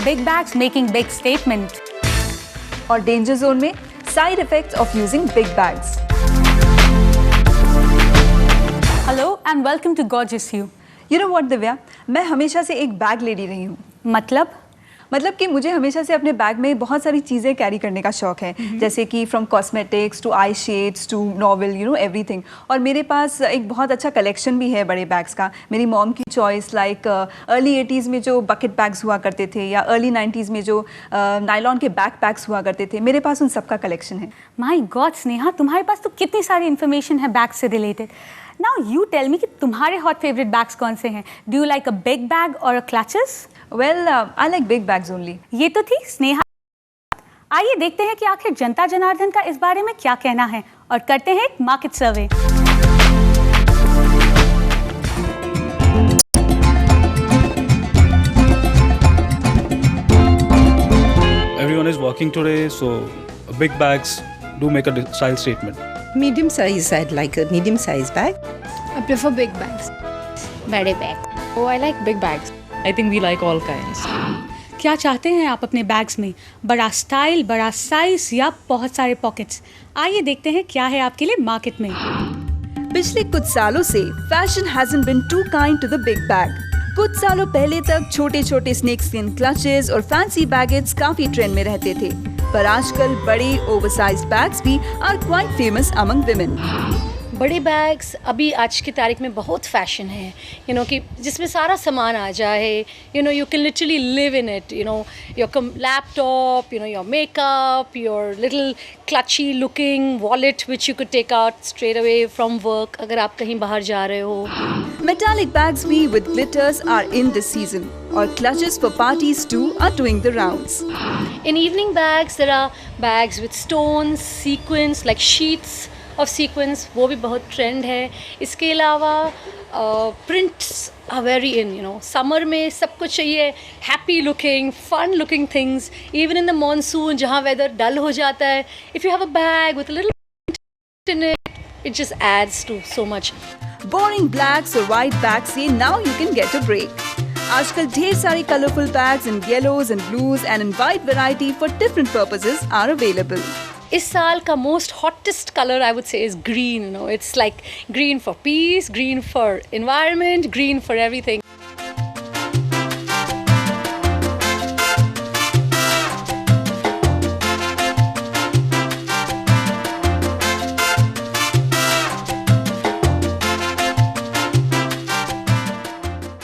big bags making big statements. और danger zone में side effects of using big bags. Hello and welcome to Gorgeous You. You know what Divya, मैं हमेशा से एक bag lady रही हूँ। मतलब कि मुझे हमेशा से अपने बैग में बहुत सारी चीज़ें कैरी करने का शौक है, जैसे कि from cosmetics to eye shades to novel, you know everything. और मेरे पास एक बहुत अच्छा कलेक्शन भी है बड़े बैग्स का। मेरी मॉम की चॉइस लाइक अर्ली 80s में जो बकेट बैग्स हुआ करते थे या अर्ली 90s में जो नायलॉन के बैकपैक्स हुआ करते थे, मेरे पास उन सब का कलेक्शन है। माई गॉड स्नेहा, तुम्हारे पास तो कितनी सारी इन्फॉर्मेशन है बैग से related. Now you tell me कि तुम्हारे हॉट फेवरेट बैग्स कौन से हैं? Do you like a big bag और a clutches? Well I like big bags only. ये तो थी स्नेहा। आइए देखते हैं कि आखिर जनता जनार्दन का इस बारे में क्या कहना है और करते हैं एक market survey. Everyone is walking today, so big bags do make a style statement. Medium size, I'd like a medium size bag. I prefer big bags. बड़े bag. Oh, I like big bags. I think we like all kinds. क्या चाहते हैं आप अपने bags में? बड़ा style, बड़ा size या बहुत सारे पॉकेट्स? आइए देखते हैं क्या है आपके लिए मार्केट में। पिछले कुछ सालों से fashion hasn't been too kind to the big bag. कुछ सालों पहले तक छोटे छोटे स्नेक स्किन क्लचेस और फैंसी बैगेट्स काफी ट्रेंड में रहते थे, पर आजकल बड़े ओवरसाइज्ड बैग्स भी are quite famous among women. बड़े बैग्स अभी आज की तारीख में बहुत फैशन है, कि जिसमें सारा सामान आ जाए, you can literally live in it, your laptop, your makeup, your little clutchy looking wallet which you could take out straight away from work अगर आप कहीं बाहर जा रहे हो। Metallic bags भी with glitters are in this season, और clutches for parties too are doing the rounds. In evening bags there are bags with stones, sequins like sheets of sequins, वो भी बहुत ट्रेंड है। इसके अलावा prints are very in, summer में सब कुछ चाहिए happy looking, fun looking things, even in the monsoon जहाँ वेदर डल हो जाता है। If you have a bag with a little in it, it just adds to so much. Boring blacks और white bags से now you can get a break. आजकल ढेर सारी colourful bags in yellows and blues and in white variety for different purposes are available. इस साल का most hottest colour I would say is green. It's like green for peace, green for environment, green for everything.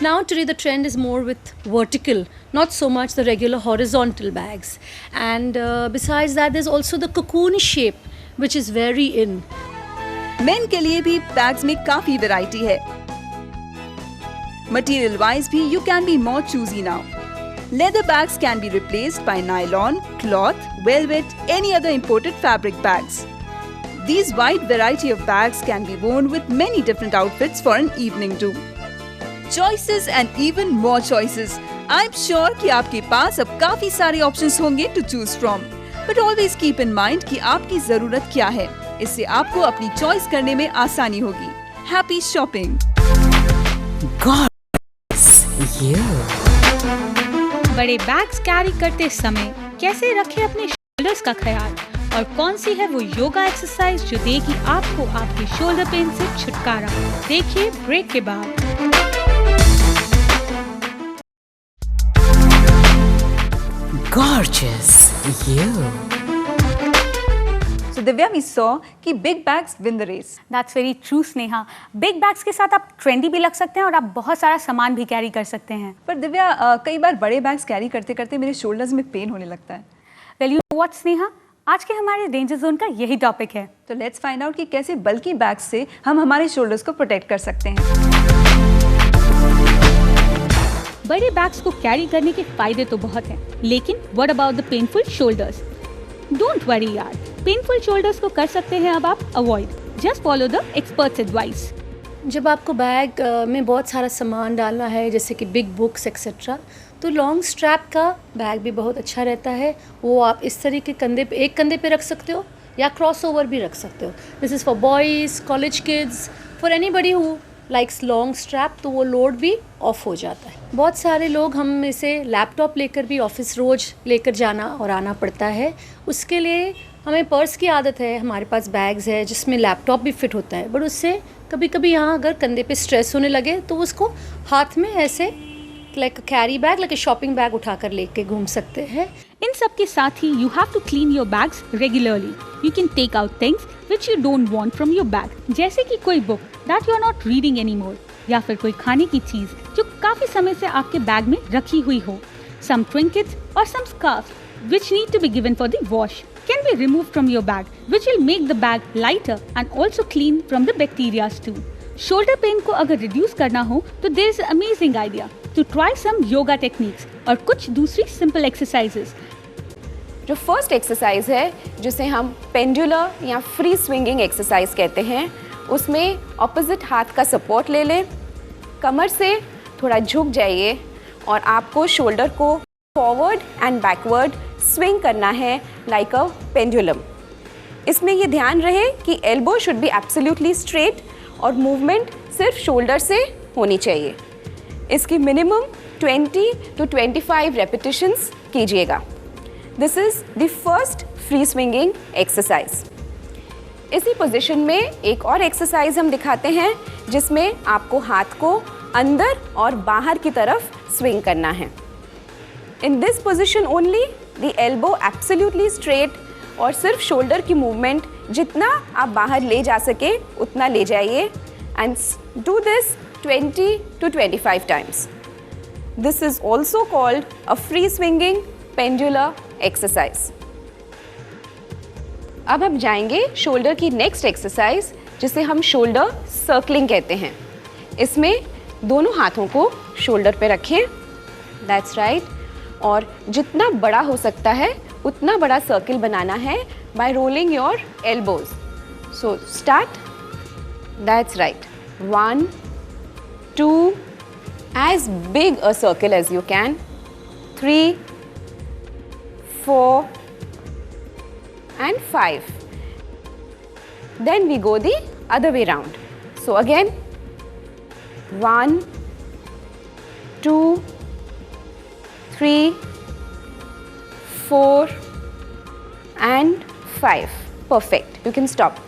Now today the trend is more with vertical, not so much the regular horizontal bags. And besides that there's also the cocoon shape which is very in. Men के लिए भी bags में काफी variety है। Material wise भी you can be more choosy now. Leather bags can be replaced by nylon, cloth, velvet, any other imported fabric bags. These wide variety of bags can be worn with many different outfits for an evening too. Choices and even more choices. I'm sure कि आपके पास अब काफी सारे options होंगे to choose from. But always keep in mind कि आपकी जरूरत क्या है। इससे आपको अपनी चॉइस करने में आसानी होगी। Happy shopping! Gorgeous You. बड़े बैग्स कैरी करते समय कैसे रखें अपने शोल्डर्स का ख्याल और कौन सी है वो योगा एक्सरसाइज जो देगी आपको आपके शोल्डर पेन से छुटकारा? देखिए ब्रेक के बाद। Gorgeous You. So Divya, we saw कि big bags win the race. That's very true Sneha. Big bags के साथ आप ट्रेंडी भी लग सकते हैं और आप बहुत सारा सामान भी कैरी कर सकते हैं। पर दिव्या कई बार बड़े बैग्स कैरी करते करते मेरे शोल्डर्स में पेन होने लगता है। Well, you know what Sneha, आज के हमारे डेंजर जोन का यही टॉपिक है। तो लेट्स फाइंड आउट कि कैसे बल्की बैग्स से हम हमारे शोल्डर्स को प्रोटेक्ट कर सकते हैं। बड़े बैग्स को कैरी करने के फायदे तो बहुत हैं, लेकिन what about the painful shoulders? Don't worry यार, पेनफुल शोल्डर्स को कर सकते हैं अब आप avoid. Just follow the experts advice. जब आपको बैग में बहुत सारा सामान डालना है, जैसे कि बिग बुक्स एक्सेट्रा, तो लॉन्ग स्ट्रैप का बैग भी बहुत अच्छा रहता है। वो आप इस तरीके एक कंधे पे रख सकते हो या क्रॉस ओवर भी रख सकते हो। This is for boys, college kids, for anybody who likes long strap, तो वो लोड भी ऑफ हो जाता है। बहुत सारे लोग हम इसे लैपटॉप लेकर भी ऑफिस रोज़ लेकर जाना और आना पड़ता है। उसके लिए हमें पर्स की आदत है, हमारे पास बैग्स है जिसमें लैपटॉप भी फिट होता है, बट उससे कभी कभी यहाँ अगर कंधे पे स्ट्रेस होने लगे तो उसको हाथ में ऐसे like carry bag, like shopping bag उठाकर लेके घूम सकते हैं। इन सब के साथ ही you have to clean your bags regularly. You can take out things which you don't want from your bag, जैसे कि कोई book that you are not reading anymore, या फिर कोई खाने की चीज जो काफी समय से आपके बैग में रखी हुई हो। सम ट्रिंकेट्स और सम scarfs which need to be given for the wash can be removed from your bag, which will make the bag lighter and also clean from the bacteria too. Shoulder pain को अगर reduce करना हो तो there is an amazing idea to try some yoga techniques और कुछ दूसरी simple exercises. जो first exercise है जिसे हम पेंडुलर या फ्री स्विंगिंग एक्सरसाइज कहते हैं, उसमें ऑपोजिट हाथ का सपोर्ट ले लें, कमर से थोड़ा झुक जाइए और आपको शोल्डर को फॉरवर्ड एंड बैकवर्ड स्विंग करना है लाइक अ पेंडुलम। इसमें ये ध्यान रहे कि elbow should be absolutely straight और मूवमेंट सिर्फ शोल्डर से होनी चाहिए। इसकी मिनिमम 20 to 25 रेपिटेशंस कीजिएगा। This is the first free swinging exercise. इसी पोजीशन में एक और एक्सरसाइज हम दिखाते हैं जिसमें आपको हाथ को अंदर और बाहर की तरफ स्विंग करना है। In this position only the elbow absolutely straight और सिर्फ शोल्डर की मूवमेंट जितना आप बाहर ले जा सके उतना ले जाइए and do this 20 to 25 times. This is also called a free swinging pendular exercise. अब हम जाएंगे शोल्डर की नेक्स्ट एक्सरसाइज जिसे हम शोल्डर सर्कलिंग कहते हैं। इसमें दोनों हाथों को शोल्डर पे रखें, दैट्स राइट, और जितना बड़ा हो सकता है उतना बड़ा सर्किल बनाना है bye rolling your elbows. So start, that's right, 1 2, as big a circle as you can, 3 4 and 5. Then we go the other way round. So again 1 2 3 4 and 5. Perfect. You can stop.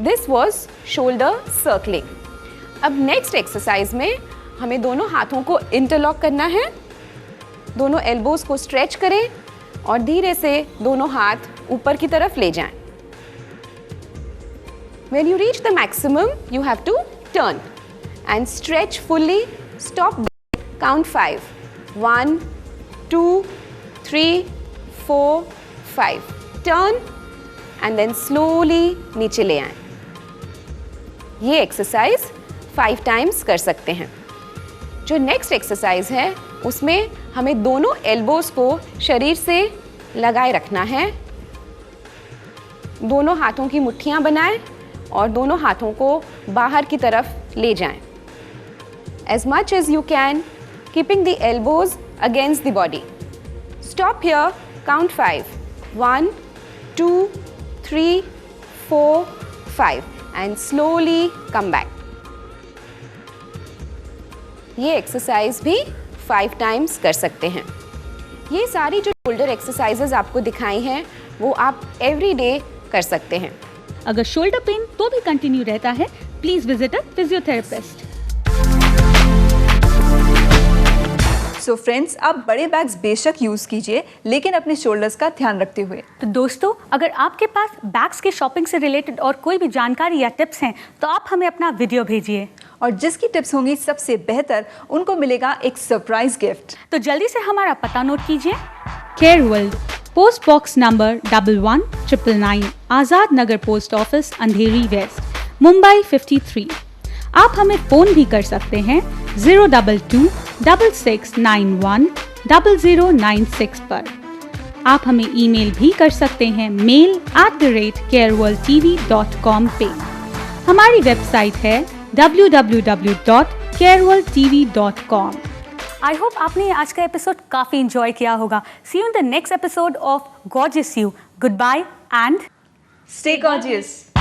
This was shoulder circling. अब next exercise में हमें दोनों हाथों को interlock करना है। दोनों elbows को स्ट्रेच करें और धीरे से दोनों हाथ ऊपर की तरफ ले जाएं। When you reach the maximum, you have to turn and stretch fully. Stop. Count 5. 1 2 3 4 5. Turn and then slowly नीचे ले आएं। ये एक्सरसाइज 5 टाइम्स कर सकते हैं। जो नेक्स्ट एक्सरसाइज है उसमें हमें दोनों एल्बोज को शरीर से लगाए रखना है। दोनों हाथों की मुट्ठियां बनाएं और दोनों हाथों को बाहर की तरफ ले जाएं। As much as you can, keeping the elbows against the body. Stop here, count 5. 1 2 3 4 5 and slowly come back. ये एक्सरसाइज भी 5 टाइम्स कर सकते हैं। ये सारी जो शोल्डर एक्सरसाइजेज आपको दिखाई हैं वो आप एवरी डे कर सकते हैं। अगर शोल्डर पेन तो भी कंटिन्यू रहता है, please visit a physiotherapist. So friends, आप बड़े बैग्स बेशक यूज़ कीजिए लेकिन अपने शोल्डर्स का ध्यान रखते हुए। तो दोस्तों, अगर आपके पास बैग्स की शॉपिंग से रिलेटेड और कोई भी जानकारी या टिप्स हैं तो आप हमें अपना वीडियो भेजिए और जिसकी टिप्स होंगी सबसे बेहतर उनको मिलेगा एक सरप्राइज गिफ्ट। तो जल्दी से हमारा पता नोट कीजिए। Care world, post box number 119999, Azad Nagar post office, अंधेरी वेस्ट, मुंबई 53। आप हमें फ़ोन भी कर सकते हैं 02266910096 पर। आप हमें ईमेल भी कर सकते हैं mail@careworldtv.com पे। हमारी वेबसाइट है www.careworldtv.com। आई होप आपने आज का एपिसोड काफ़ी इंजॉय किया होगा। See you in the next episode of gorgeous you. Goodbye and stay gorgeous.